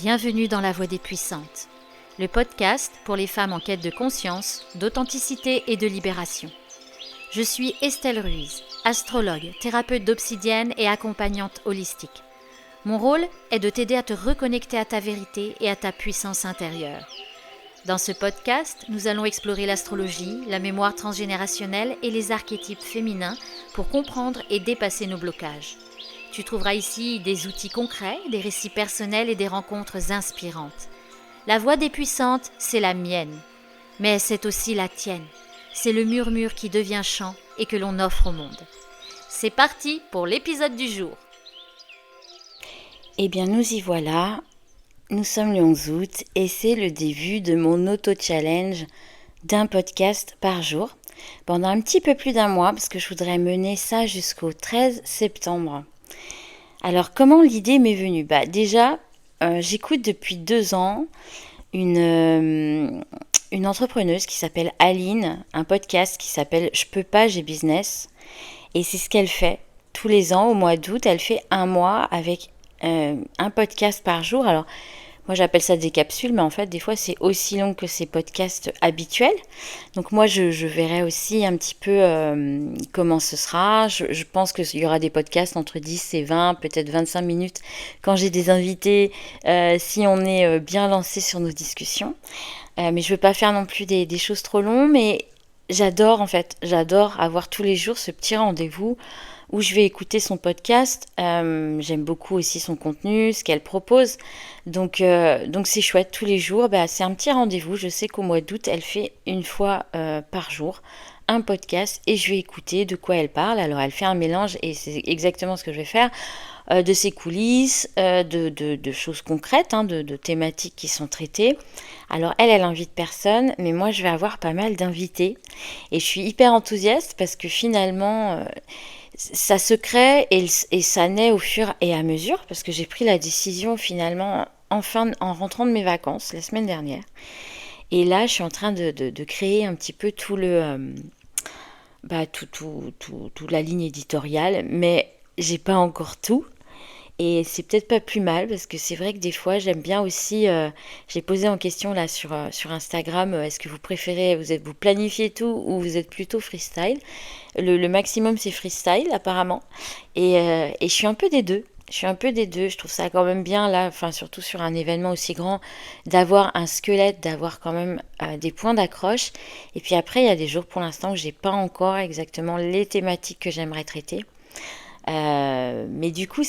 Bienvenue dans La Voix des Puissantes, le podcast pour les femmes en quête de conscience, d'authenticité et de libération. Je suis Estelle Ruiz, astrologue, thérapeute d'obsidienne et accompagnante holistique. Mon rôle est de t'aider à te reconnecter à ta vérité et à ta puissance intérieure. Dans ce podcast, nous allons explorer l'astrologie, la mémoire transgénérationnelle et les archétypes féminins pour comprendre et dépasser nos blocages. Tu trouveras ici des outils concrets, des récits personnels et des rencontres inspirantes. La voix des puissantes, c'est la mienne, mais c'est aussi la tienne. C'est le murmure qui devient chant et que l'on offre au monde. C'est parti pour l'épisode du jour. Eh bien, nous y voilà. Nous sommes le 11 août et c'est le début de mon auto-challenge d'un podcast par jour pendant un petit peu plus d'un mois parce que je voudrais mener ça jusqu'au 13 septembre. Alors, comment l'idée m'est venue ? Déjà, j'écoute depuis 2 ans une entrepreneuse qui s'appelle Aline, un podcast qui s'appelle « Je peux pas, j'ai business ». Et c'est ce qu'elle fait. Tous les ans, au mois d'août, elle fait un mois avec un podcast par jour. Alors, moi, j'appelle ça des capsules, mais en fait, des fois, c'est aussi long que ces podcasts habituels. Donc, moi, je verrai aussi un petit peu comment ce sera. Je pense qu'il y aura des podcasts entre 10 et 20, peut-être 25 minutes quand j'ai des invités, si on est bien lancé sur nos discussions. Mais je ne veux pas faire non plus des choses trop longues, mais j'adore avoir tous les jours ce petit rendez-vous où je vais écouter son podcast. J'aime beaucoup aussi son contenu, ce qu'elle propose. Donc c'est chouette, tous les jours. C'est un petit rendez-vous. Je sais qu'au mois d'août, elle fait une fois par jour un podcast et je vais écouter de quoi elle parle. Alors elle fait un mélange et c'est exactement ce que je vais faire. De ses coulisses, de choses concrètes, de thématiques qui sont traitées. Alors elle invite personne, mais moi je vais avoir pas mal d'invités. Et je suis hyper enthousiaste parce que finalement, ça se crée et ça naît au fur et à mesure, parce que j'ai pris la décision finalement en rentrant de mes vacances la semaine dernière. Et là, je suis en train de créer un petit peu toute la ligne éditoriale, mais j'ai pas encore tout. Et c'est peut-être pas plus mal parce que c'est vrai que des fois j'aime bien aussi, j'ai posé en question là sur Instagram, est-ce que vous préférez, vous planifiez tout ou vous êtes plutôt freestyle ? Le maximum c'est freestyle apparemment et je suis un peu des deux. Je trouve ça quand même bien là, enfin surtout sur un événement aussi grand, d'avoir un squelette, d'avoir quand même des points d'accroche. Et puis après il y a des jours pour l'instant où j'ai pas encore exactement les thématiques que j'aimerais traiter. Mais du coup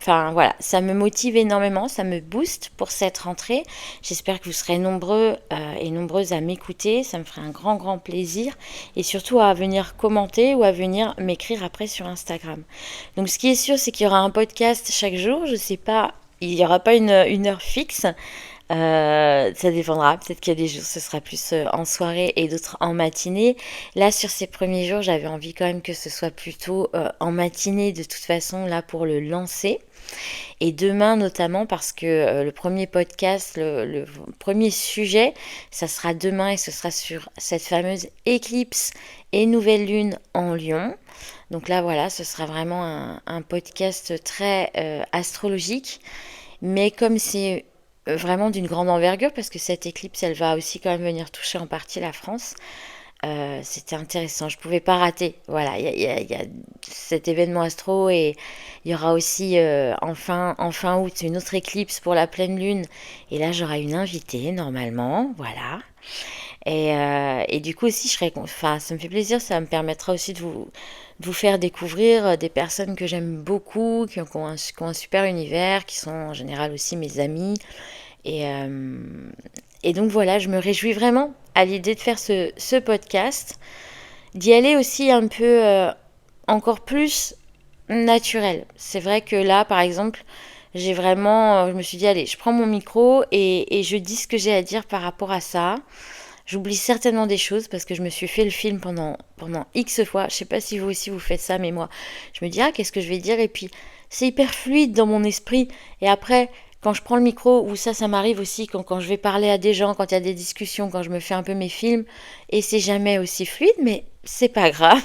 enfin voilà, ça me motive énormément, ça me booste pour cette rentrée. J'espère que vous serez nombreux et nombreuses à m'écouter, ça me ferait un grand plaisir et surtout à venir commenter ou à venir m'écrire après sur Instagram. Donc ce qui est sûr, c'est qu'il y aura un podcast chaque jour. Je sais pas, il n'y aura pas une heure fixe. Ça dépendra, peut-être qu'il y a des jours ce sera plus en soirée et d'autres en matinée. Là sur ces premiers jours j'avais envie quand même que ce soit plutôt en matinée de toute façon là pour le lancer. Et demain notamment parce que le premier podcast, le premier sujet, ça sera demain et ce sera sur cette fameuse éclipse et nouvelle lune en Lion. Donc là voilà, ce sera vraiment un podcast très astrologique, mais comme c'est vraiment d'une grande envergure parce que cette éclipse elle va aussi quand même venir toucher en partie la France. C'était intéressant, je pouvais pas rater. Voilà, il y a cet événement astro et il y aura aussi en fin août une autre éclipse pour la pleine lune et là j'aurai une invitée normalement, voilà. Et du coup aussi ça me fait plaisir, ça me permettra aussi de vous faire découvrir des personnes que j'aime beaucoup, qui ont un super univers, qui sont en général aussi mes amis. Et donc voilà, je me réjouis vraiment à l'idée de faire ce podcast, d'y aller aussi un peu encore plus naturel. C'est vrai que là, par exemple, je me suis dit, allez, je prends mon micro et je dis ce que j'ai à dire par rapport à ça. J'oublie certainement des choses parce que je me suis fait le film pendant X fois. Je sais pas si vous aussi vous faites ça, mais moi, je me dis, qu'est-ce que je vais dire ? Et puis, c'est hyper fluide dans mon esprit. Et après, quand je prends le micro, ou ça m'arrive aussi quand je vais parler à des gens, quand il y a des discussions, quand je me fais un peu mes films, et c'est jamais aussi fluide, mais c'est pas grave.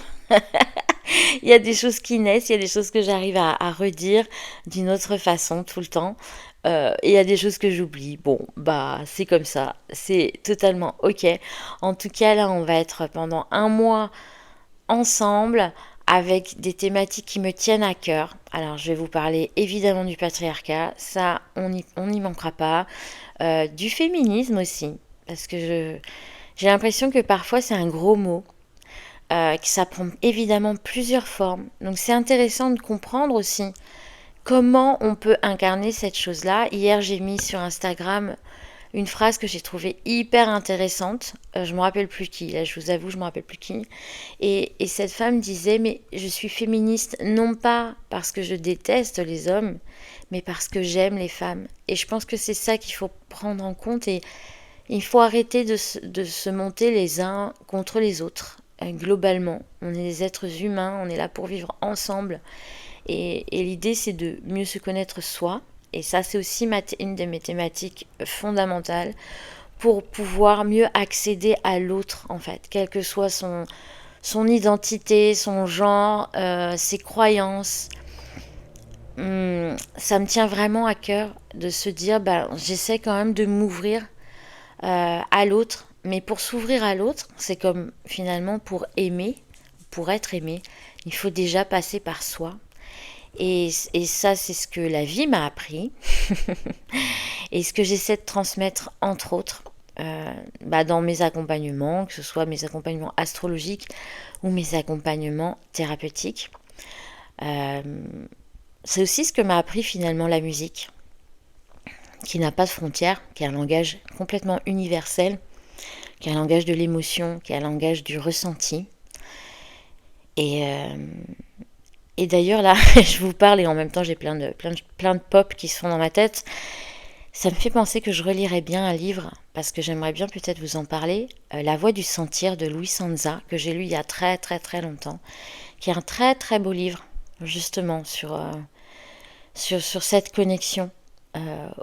Il y a des choses qui naissent, il y a des choses que j'arrive à redire d'une autre façon tout le temps. Et il y a des choses que j'oublie. Bon, bah, c'est comme ça. C'est totalement ok. En tout cas, là, on va être pendant un mois ensemble avec des thématiques qui me tiennent à cœur. Alors, je vais vous parler évidemment du patriarcat. Ça, on n'y manquera pas. Du féminisme aussi. Parce que j'ai l'impression que parfois, c'est un gros mot. Que ça prend évidemment plusieurs formes. Donc, c'est intéressant de comprendre aussi comment on peut incarner cette chose-là. Hier, j'ai mis sur Instagram une phrase que j'ai trouvée hyper intéressante. Je me rappelle plus qui, là je vous avoue, je me rappelle plus qui. Et cette femme disait, mais je suis féministe non pas parce que je déteste les hommes, mais parce que j'aime les femmes. Et je pense que c'est ça qu'il faut prendre en compte et il faut arrêter de se monter les uns contre les autres. Globalement, on est des êtres humains, on est là pour vivre ensemble. Et l'idée, c'est de mieux se connaître soi. Et ça, c'est aussi une de mes thématiques fondamentales pour pouvoir mieux accéder à l'autre, en fait, quelle que soit son identité, son genre, ses croyances. Ça me tient vraiment à cœur de se dire, bah, j'essaie quand même de m'ouvrir à l'autre. Mais pour s'ouvrir à l'autre, c'est comme finalement pour aimer, pour être aimé, il faut déjà passer par soi. Et ça, c'est ce que la vie m'a appris et ce que j'essaie de transmettre, entre autres, dans mes accompagnements, que ce soit mes accompagnements astrologiques ou mes accompagnements thérapeutiques. C'est aussi ce que m'a appris finalement la musique, qui n'a pas de frontières, qui est un langage complètement universel, qui est un langage de l'émotion, qui est un langage du ressenti. Et d'ailleurs, là, je vous parle et en même temps, j'ai plein de pop qui se font dans ma tête. Ça me fait penser que je relirais bien un livre, parce que j'aimerais bien peut-être vous en parler, La Voix du Sentir de Louis Sanza, que j'ai lu il y a très très très longtemps, qui est un très très beau livre, justement, sur cette connexion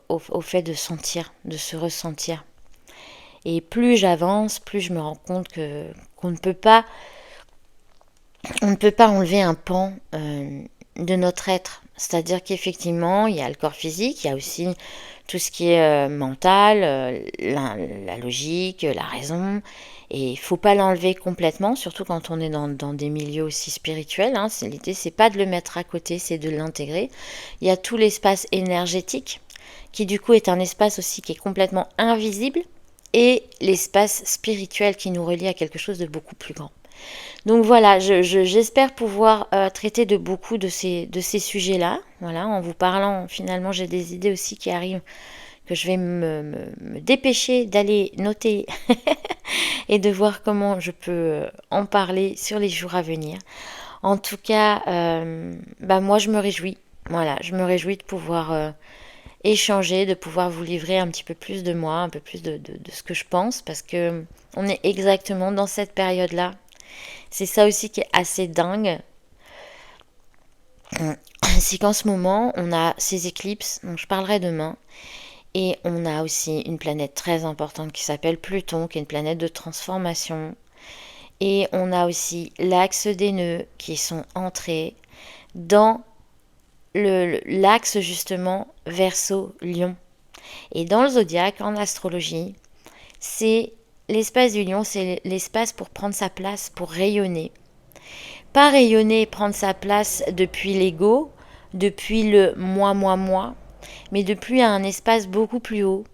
au fait de sentir, de se ressentir. Et plus j'avance, plus je me rends compte qu'on ne peut pas enlever un pan de notre être. C'est-à-dire qu'effectivement, il y a le corps physique, il y a aussi tout ce qui est mental, la logique, la raison. Et il ne faut pas l'enlever complètement, surtout quand on est dans des milieux aussi spirituels. L'idée, c'est pas de le mettre à côté, c'est de l'intégrer. Il y a tout l'espace énergétique, qui du coup est un espace aussi qui est complètement invisible, et l'espace spirituel qui nous relie à quelque chose de beaucoup plus grand. Donc voilà, j'espère pouvoir traiter de beaucoup de ces sujets-là. Voilà, en vous parlant, finalement, j'ai des idées aussi qui arrivent que je vais me dépêcher d'aller noter et de voir comment je peux en parler sur les jours à venir. En tout cas, moi je me réjouis. Voilà, je me réjouis de pouvoir échanger, de pouvoir vous livrer un petit peu plus de moi, un peu plus de ce que je pense, parce que on est exactement dans cette période-là. C'est ça aussi qui est assez dingue. C'est qu'en ce moment, on a ces éclipses, dont je parlerai demain, et on a aussi une planète très importante qui s'appelle Pluton, qui est une planète de transformation. Et on a aussi l'axe des nœuds qui sont entrés dans l'axe justement Verseau-Lion. Et dans le zodiaque, en astrologie, c'est l'espace du lion, c'est l'espace pour prendre sa place, pour rayonner. Pas rayonner et prendre sa place depuis l'ego, depuis le moi, mais depuis un espace beaucoup plus haut,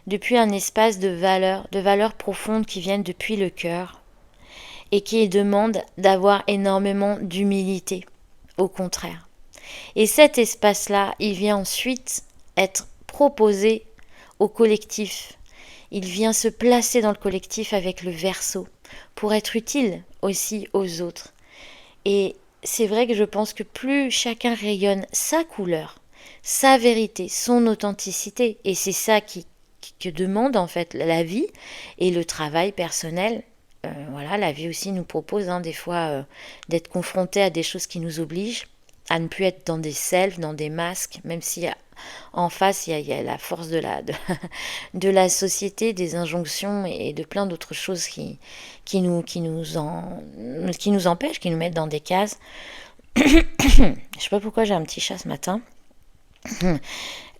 depuis un espace de valeurs profondes qui viennent depuis le cœur et qui demandent d'avoir énormément d'humilité, au contraire. Et cet espace-là, il vient ensuite être proposé au collectif. Il vient se placer dans le collectif avec le Verseau pour être utile aussi aux autres. Et c'est vrai que je pense que plus chacun rayonne sa couleur, sa vérité, son authenticité, et c'est ça que demande en fait la vie et le travail personnel. Voilà, la vie aussi nous propose des fois d'être confrontés à des choses qui nous obligent à ne plus être dans des selfs, dans des masques, même si en face il y a la force de la société, des injonctions et de plein d'autres choses qui nous empêchent, qui nous mettent dans des cases. Je sais pas pourquoi j'ai un petit chat ce matin.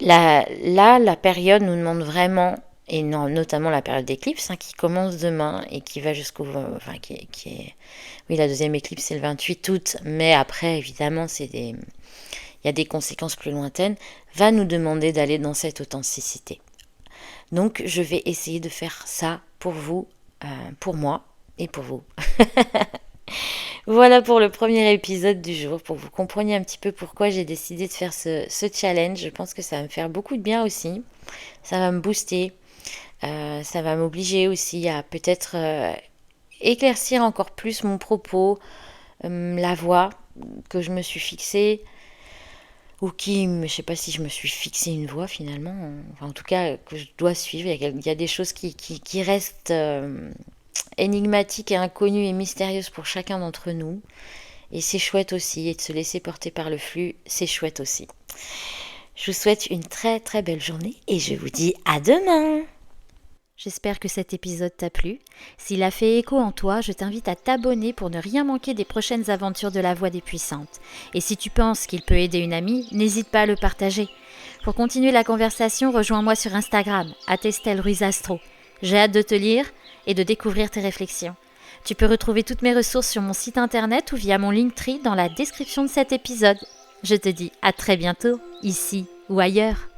la période nous demande vraiment, et non, notamment la période d'éclipse, qui commence demain et qui va jusqu'au... Enfin, qui est... Oui, la deuxième éclipse, c'est le 28 août, mais après, évidemment, il y a des conséquences plus lointaines, va nous demander d'aller dans cette authenticité. Donc, je vais essayer de faire ça pour vous, pour moi et pour vous. Voilà pour le premier épisode du jour, pour que vous compreniez un petit peu pourquoi j'ai décidé de faire ce challenge. Je pense que ça va me faire beaucoup de bien aussi. Ça va me booster. Ça va m'obliger aussi à peut-être éclaircir encore plus mon propos, la voie que je me suis fixée, ou je ne sais pas si je me suis fixé une voie finalement, enfin, en tout cas que je dois suivre. Il y a des choses qui restent énigmatiques et inconnues et mystérieuses pour chacun d'entre nous. Et c'est chouette aussi, et de se laisser porter par le flux, c'est chouette aussi. Je vous souhaite une très très belle journée et je vous dis à demain. J'espère que cet épisode t'a plu. S'il a fait écho en toi, je t'invite à t'abonner pour ne rien manquer des prochaines aventures de la Voix des Puissantes. Et si tu penses qu'il peut aider une amie, n'hésite pas à le partager. Pour continuer la conversation, rejoins-moi sur Instagram, @EstelleRuizAstro. J'ai hâte de te lire et de découvrir tes réflexions. Tu peux retrouver toutes mes ressources sur mon site internet ou via mon Linktree dans la description de cet épisode. Je te dis à très bientôt, ici ou ailleurs.